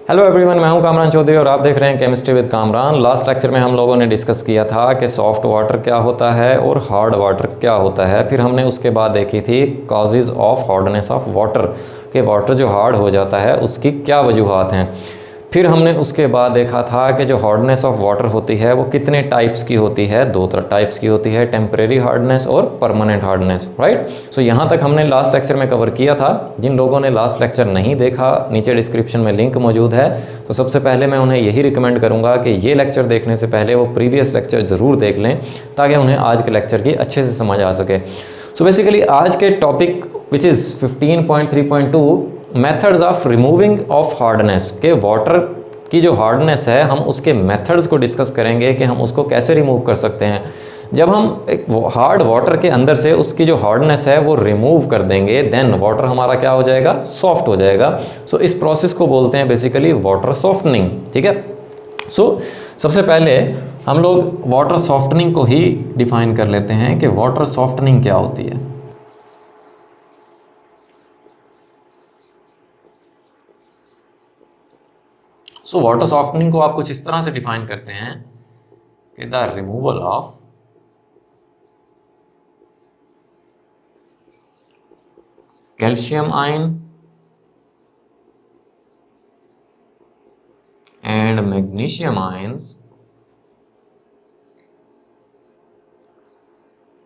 Hello everyone, मैं हूं कामरान चौधरी और आप देख रहे हैं chemistry with Kamran. Last lecture में हम लोगों ने डिस्कस किया था कि सॉफ्ट वाटर क्या होता है और हार्ड वाटर क्या होता है। फिर हमने उसके बाद देखी थी causes of hardness of water, कि वाटर जो हार्ड हो जाता है उसकी क्या वजूहात हैं। फिर हमने उसके बाद देखा था कि जो हार्डनेस ऑफ वाटर होती है वो कितने टाइप्स की होती है। दो टाइप्स की होती है, टेम्परेरी हार्डनेस और परमानेंट हार्डनेस, राइट। सो यहाँ तक हमने लास्ट लेक्चर में कवर किया था। जिन लोगों ने लास्ट लेक्चर नहीं देखा, नीचे डिस्क्रिप्शन में लिंक मौजूद है। तो सबसे पहले मैं उन्हें यही रिकमेंड करूँगा कि ये लेक्चर देखने से पहले वो प्रीवियस लेक्चर ज़रूर देख लें, ताकि उन्हें आज के लेक्चर की अच्छे से समझ आ सके। सो बेसिकली आज के topic which is 15.3.2 methods of removing of hardness, के वाटर की जो हार्डनेस है हम उसके मेथड्स को डिस्कस करेंगे कि हम उसको कैसे रिमूव कर सकते हैं। जब हम एक हार्ड वाटर के अंदर से उसकी जो हार्डनेस है वो रिमूव कर देंगे, देन वाटर हमारा क्या हो जाएगा, सॉफ्ट हो जाएगा। सो इस प्रोसेस को बोलते हैं बेसिकली वाटर सॉफ्टनिंग, ठीक है। सो सबसे पहले हम लोग वाटर सॉफ्टनिंग को ही डिफाइन कर लेते हैं कि वाटर सॉफ्टनिंग क्या होती है। सो वाटर सॉफ्टनिंग को आप कुछ इस तरह से डिफाइन करते हैं कि the removal of calcium ion and magnesium ions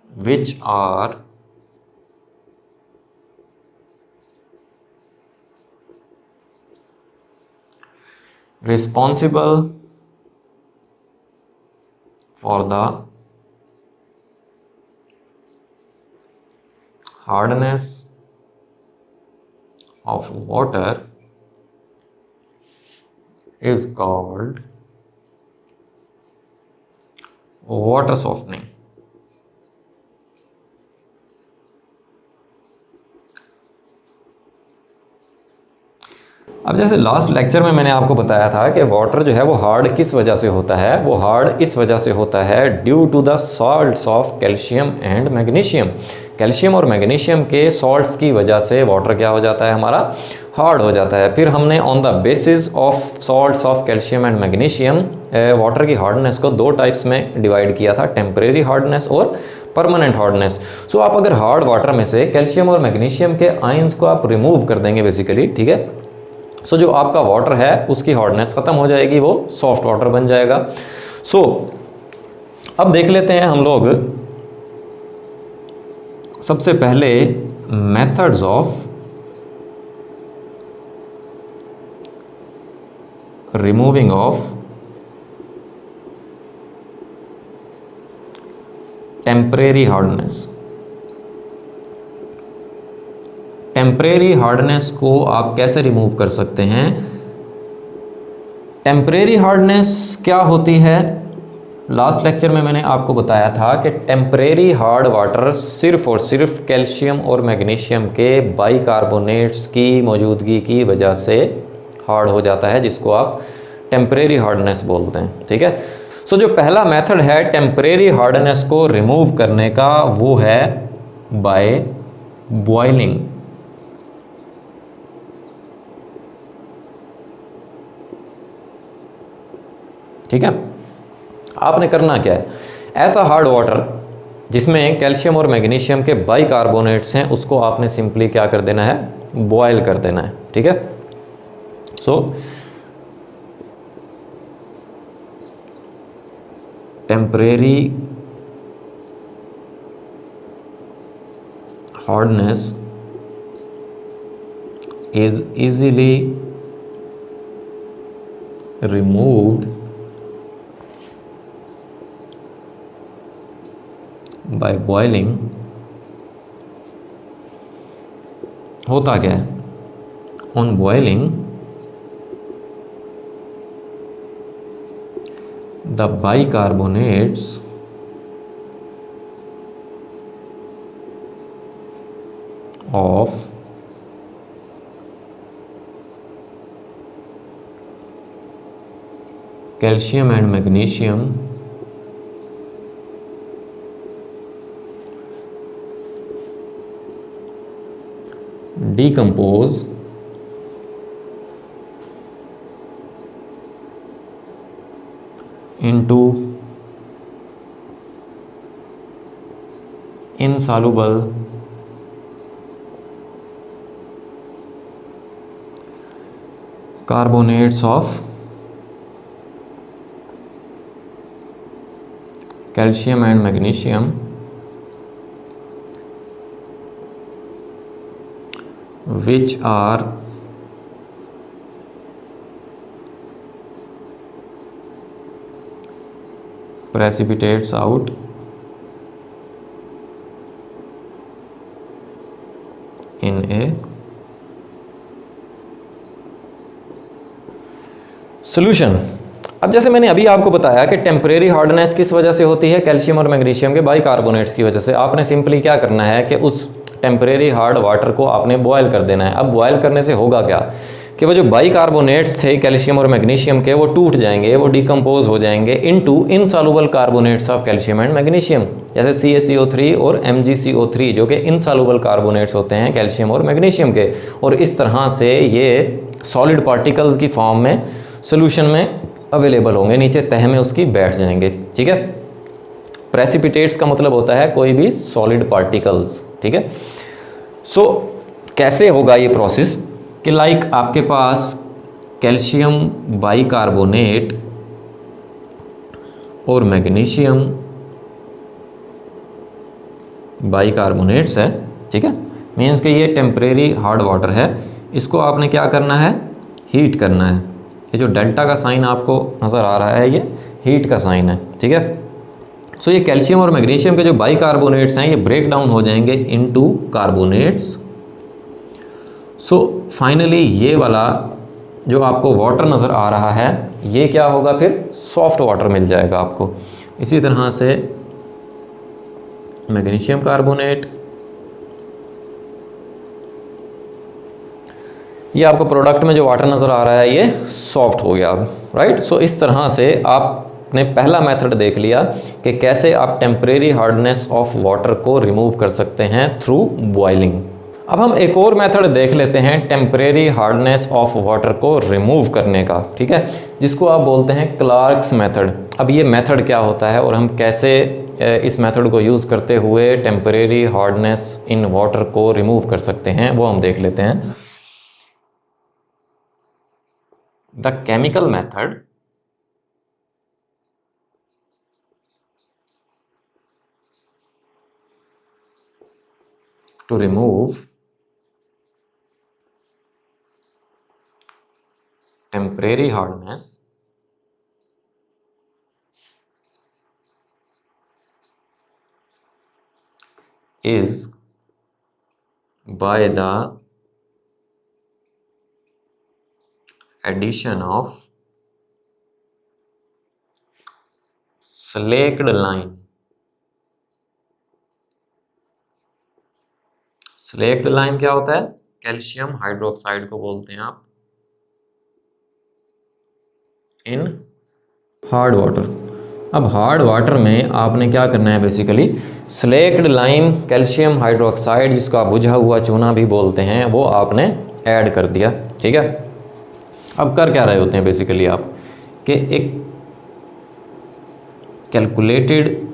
which are responsible for the hardness of water is called water softening। अब जैसे लास्ट लेक्चर में मैंने आपको बताया था कि वाटर जो है वो हार्ड किस वजह से होता है, वो हार्ड इस वजह से होता है due to the salts of calcium and magnesium. Calcium और मैग्नीशियम के सॉल्ट्स की वजह से वाटर क्या हो जाता है, हमारा हार्ड हो जाता है। फिर हमने on the basis of salts of calcium and magnesium water की हार्डनेस को दो टाइप्स में डिवाइड किया था, टेम्परेरी हार्डनेस और परमानेंट हार्डनेस। सो आप अगर हार्ड वाटर में से कैल्शियम और मैग्नीशियम के आयंस को आप रिमूव कर देंगे बेसिकली, ठीक है, सो जो आपका वाटर है उसकी हार्डनेस खत्म हो जाएगी, वो सॉफ्ट वाटर बन जाएगा। सो अब देख लेते हैं हम लोग सबसे पहले methods of removing of temporary hardness. Temporary hardness को आप कैसे रिमूव कर सकते हैं। टेम्परेरी हार्डनेस क्या होती है, लास्ट लेक्चर में मैंने आपको बताया था कि टेम्परेरी हार्ड वाटर सिर्फ और सिर्फ कैल्शियम और मैग्नीशियम के बाइकार्बोनेट्स की मौजूदगी की वजह से हार्ड हो जाता है, जिसको आप टेम्परेरी हार्डनेस बोलते हैं, ठीक है। सो जो पहला मेथड है टेम्परेरी हार्डनेस को रिमूव करने का, वो है बाय बॉइलिंग। ठीक है, आपने करना क्या है, ऐसा हार्ड वाटर जिसमें कैल्शियम और मैग्नीशियम के बाइकार्बोनेट्स हैं उसको आपने सिंपली क्या कर देना है, बॉयल कर देना है, ठीक है। So temporary hardness is easily removed by boiling। होता क्या है, on boiling the bicarbonates of calcium and magnesium decompose insoluble carbonates of calcium and magnesium which are precipitates out in a solution। अब जैसे मैंने अभी आपको बताया कि टेम्परेरी हार्डनेस किस वजह से होती है, कैल्शियम और मैग्नीशियम के बाइकार्बोनेट्स की वजह से। आपने सिंपली क्या करना है कि उस टेम्परेरी हार्ड वाटर को आपने बॉयल कर देना है। अब बॉयल करने से होगा क्या कि वो जो बाइकार्बोनेट्स थे कैल्शियम और मैग्नीशियम के, वो टूट जाएंगे, वो डिकम्पोज हो जाएंगे into insoluble carbonates of calcium and magnesium, जैसे CaCO3 और MgCO3 जो कि इनसॉल्युबल कार्बोनेट्स होते हैं कैल्शियम और मैग्नीशियम के। और इस तरह से ये सॉलिड पार्टिकल्स की फॉर्म में सोल्यूशन में अवेलेबल होंगे, नीचे तह में उसकी बैठ जाएंगे। ठीक है, प्रेसिपिटेट्स का मतलब होता है कोई भी सॉलिड पार्टिकल्स। ठीक है, सो कैसे होगा ये प्रोसेस कि लाइक आपके पास कैल्शियम बाइकार्बोनेट और मैग्नीशियम बाइकार्बोनेट्स है। ठीक है, मीन्स कि ये टेम्परेरी हार्ड वाटर है, इसको आपने क्या करना है, हीट करना है। ये जो डेल्टा का साइन आपको नज़र आ रहा है ये हीट का साइन है। ठीक है, सो ये कैल्शियम और मैग्नीशियम के जो बाइकार्बोनेट्स हैं ये ब्रेक डाउन हो जाएंगे इनटू कार्बोनेट्स। सो फाइनली ये वाला जो आपको वाटर नज़र आ रहा है ये क्या होगा, फिर सॉफ्ट वाटर मिल जाएगा आपको। इसी तरह से मैग्नीशियम कार्बोनेट, ये आपको प्रोडक्ट में जो वाटर नज़र आ रहा है ये सॉफ्ट हो गया अब, राइट। सो इस तरह से आपने पहला मेथड देख लिया कि कैसे आप टेम्परेरी हार्डनेस ऑफ वाटर को रिमूव कर सकते हैं थ्रू बॉइलिंग। अब हम एक और मेथड देख लेते हैं टेम्परेरी हार्डनेस ऑफ वाटर को रिमूव करने का। ठीक है, जिसको आप बोलते हैं क्लार्क्स मेथड। अब ये मेथड क्या होता है और हम कैसे इस मेथड को यूज़ करते हुए टेम्परेरी हार्डनेस इन वाटर को रिमूव कर सकते हैं वो हम देख लेते हैं। The chemical method to remove temporary hardness is by the addition of slaked lime। Slaked lime क्या होता है, कैल्शियम हाइड्रोक्साइड को बोलते हैं आप, इन हार्ड वाटर। अब हार्ड वाटर में आपने क्या करना है, basically slaked lime calcium hydroxide, जिसको आप बुझा हुआ चूना भी बोलते हैं, वो आपने ऐड कर दिया। ठीक है, अब कर क्या रहे होते हैं बेसिकली आप कि एक calculated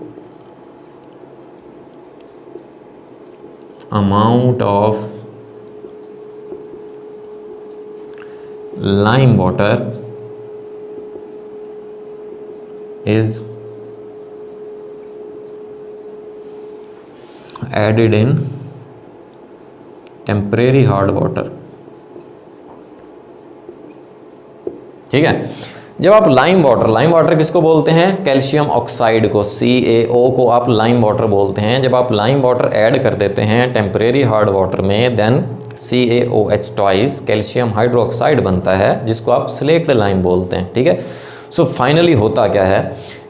amount of lime water is added in temporary hard water। ठीक है, जब आप लाइम वाटर किसको बोलते हैं, कैल्शियम ऑक्साइड को, CaO को आप लाइम वाटर बोलते हैं। जब आप लाइम वाटर ऐड कर देते हैं टेम्परेरी हार्ड वाटर में, then CaOH twice calcium hydroxide बनता है, जिसको आप स्लेक्ड लाइम बोलते हैं। ठीक है, सो फाइनली होता क्या है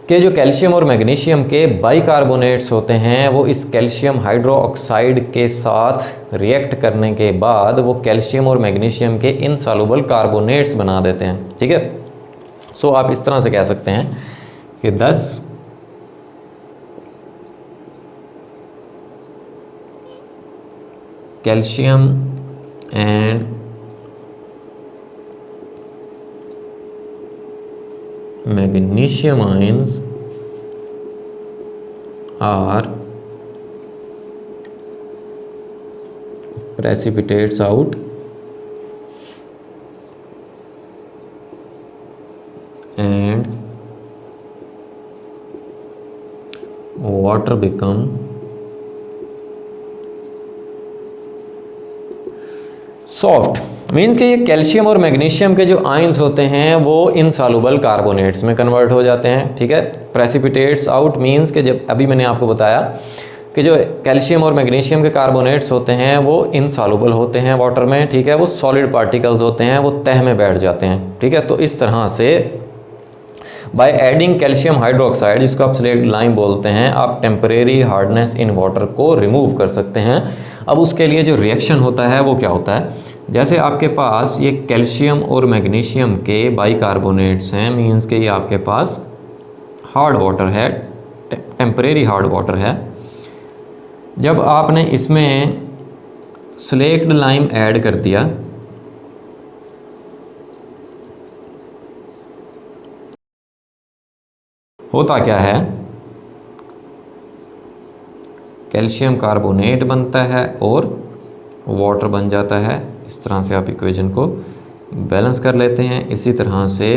कि जो कैल्शियम और मैग्नीशियम के बाइकार्बोनेट्स होते हैं वो इस कैल्शियम हाइड्रोक्साइड के साथ रिएक्ट करने के बाद वो कैल्शियम और मैग्नीशियम के इनसॉल्युबल कार्बोनेट्स बना देते हैं। ठीक है, सो आप इस तरह से कह सकते हैं कि 10 calcium and magnesium ions are precipitates out and water become soft. Means कि ये कैल्शियम और मैग्नीशियम के जो आयंस होते हैं वो इनसॉल्युबल कार्बोनेट्स में कन्वर्ट हो जाते हैं, ठीक है। प्रेसिपिटेट्स आउट मीन्स कि जब अभी मैंने आपको बताया कि जो कैल्शियम और मैग्नीशियम के कार्बोनेट्स होते हैं वो इनसॉल्युबल होते हैं वाटर में, ठीक है, वो सॉलिड पार्टिकल्स होते हैं, वो तह में बैठ जाते हैं, ठीक है। तो इस तरह से बाय एडिंग कैल्शियम हाइड्रोक्साइड, जिसको आप स्लेक्ट लाइम बोलते हैं, आप टेम्परेरी हार्डनेस इन वाटर को रिमूव कर सकते हैं। अब उसके लिए जो रिएक्शन होता है वो क्या होता है, जैसे आपके पास ये कैल्शियम और मैग्नीशियम के बाइकार्बोनेट्स हैं, मीन्स के ये आपके पास हार्ड वाटर है, टेम्परेरी हार्ड वाटर है। जब आपने इसमें स्लेक्ड लाइम ऐड कर दिया होता क्या है, कैल्शियम कार्बोनेट बनता है और वाटर बन जाता है। इस तरह से आप इक्वेशन को बैलेंस कर लेते हैं। इसी तरह से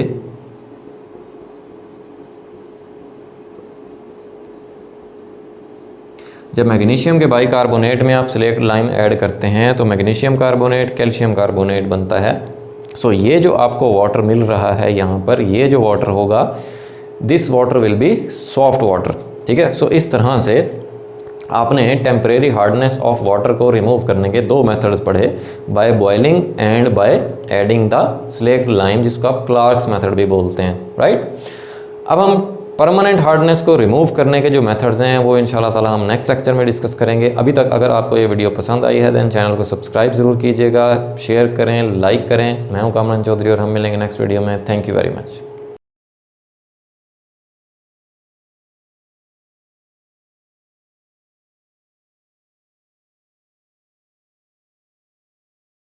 जब मैग्नीशियम के बाइकार्बोनेट में आप सिलेक्ट लाइम ऐड करते हैं तो मैग्नीशियम कार्बोनेट कैल्शियम कार्बोनेट बनता है। सो ये जो आपको वाटर मिल रहा है यहाँ पर, ये जो वाटर होगा, this water will be soft water, ठीक है। सो इस तरह से आपने टेम्परेरी हार्डनेस ऑफ वाटर को रिमूव करने के दो मेथड्स पढ़े, by boiling and by adding the slaked lime, जिसको आप क्लार्क्स मेथड भी बोलते हैं, राइट। अब हम परमानेंट हार्डनेस को रिमूव करने के जो मेथड्स हैं वो इंशाल्लाह ताला हम नेक्स्ट लेक्चर में डिस्कस करेंगे। अभी तक अगर आपको ये वीडियो पसंद आई है देन चैनल को सब्सक्राइब ज़रूर कीजिएगा, शेयर करें, लाइक करें। मैं हूं कामरान चौधरी और हम मिलेंगे नेक्स्ट वीडियो में। Thank you very much.